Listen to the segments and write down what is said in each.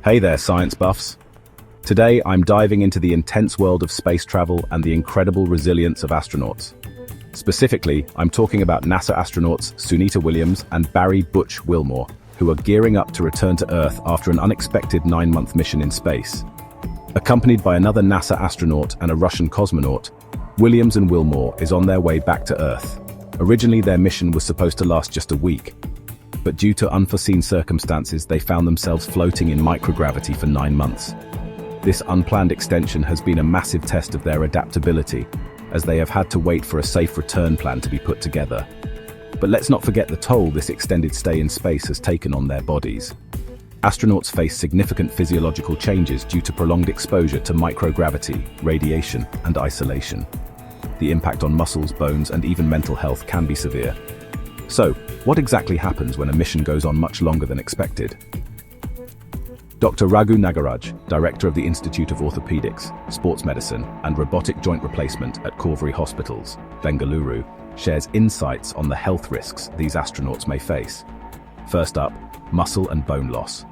Hey there, science buffs. Today, I'm diving into the intense world of space travel and the incredible resilience of astronauts. Specifically, I'm talking about NASA astronauts Sunita Williams and Butch Wilmore, who are gearing up to return to Earth after an unexpected 9-month mission in space. Accompanied by another NASA astronaut and a Russian cosmonaut, Williams and Wilmore is on their way back to Earth. Originally, their mission was supposed to last just a week, but due to unforeseen circumstances, they found themselves floating in microgravity for 9 months. This unplanned extension has been a massive test of their adaptability, as they have had to wait for a safe return plan to be put together. But let's not forget the toll this extended stay in space has taken on their bodies. Astronauts face significant physiological changes due to prolonged exposure to microgravity, radiation, and isolation. The impact on muscles, bones, and even mental health can be severe. So, what exactly happens when a mission goes on much longer than expected? Dr. Raghu Nagaraj, Director of the Institute of Orthopedics, Sports Medicine, and Robotic Joint Replacement at Corvery Hospitals, Bengaluru, shares insights on the health risks these astronauts may face. First up, muscle and bone loss.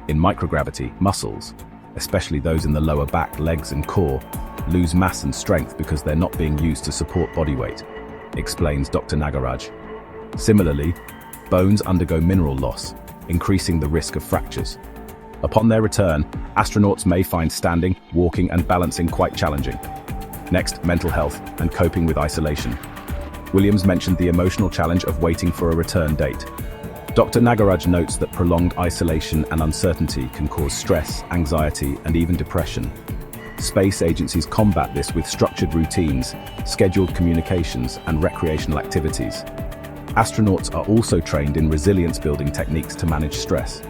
In microgravity, muscles, especially those in the lower back, legs, and core, lose mass and strength because they're not being used to support body weight, explains Dr. Nagaraj. Similarly, bones undergo mineral loss, increasing the risk of fractures. Upon their return, astronauts may find standing, walking, and balancing quite challenging. Next, mental health and coping with isolation. Williams mentioned the emotional challenge of waiting for a return date. Dr. Nagaraj notes that prolonged isolation and uncertainty can cause stress, anxiety, and even depression. Space agencies combat this with structured routines, scheduled communications, and recreational activities. Astronauts are also trained in resilience-building techniques to manage stress.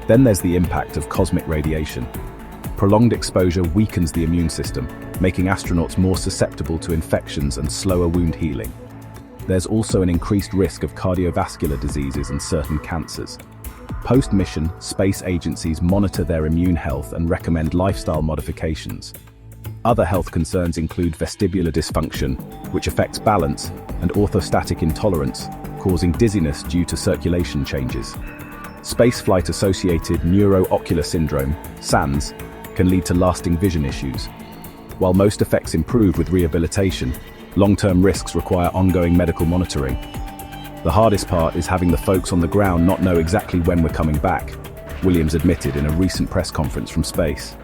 Then there's the impact of cosmic radiation. Prolonged exposure weakens the immune system, making astronauts more susceptible to infections and slower wound healing. There's also an increased risk of cardiovascular diseases and certain cancers. Post-mission, space agencies monitor their immune health and recommend lifestyle modifications. Other health concerns include vestibular dysfunction, which affects balance, and orthostatic intolerance, causing dizziness due to circulation changes. Spaceflight-associated neuroocular syndrome, SANS, can lead to lasting vision issues. While most effects improve with rehabilitation, long-term risks require ongoing medical monitoring. The hardest part is having the folks on the ground not know exactly when we're coming back, Williams admitted in a recent press conference from space.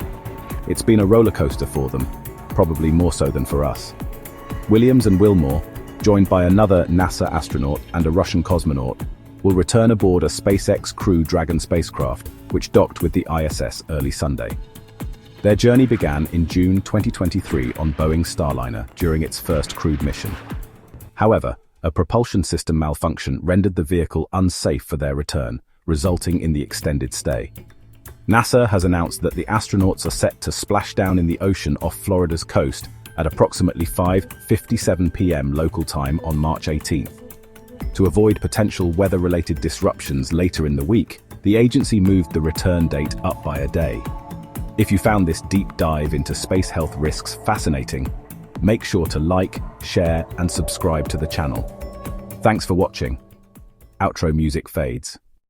It's been a roller coaster for them, probably more so than for us. Williams and Wilmore, joined by another NASA astronaut and a Russian cosmonaut, will return aboard a SpaceX Crew Dragon spacecraft, which docked with the ISS early Sunday. Their journey began in June 2023 on Boeing's Starliner during its first crewed mission. However, a propulsion system malfunction rendered the vehicle unsafe for their return, resulting in the extended stay. NASA has announced that the astronauts are set to splash down in the ocean off Florida's coast at approximately 5:57 p.m. local time on March 18th. To avoid potential weather-related disruptions later in the week, the agency moved the return date up by a day. If you found this deep dive into space health risks fascinating, make sure to like, share, and subscribe to the channel. Thanks for watching. Outro music fades.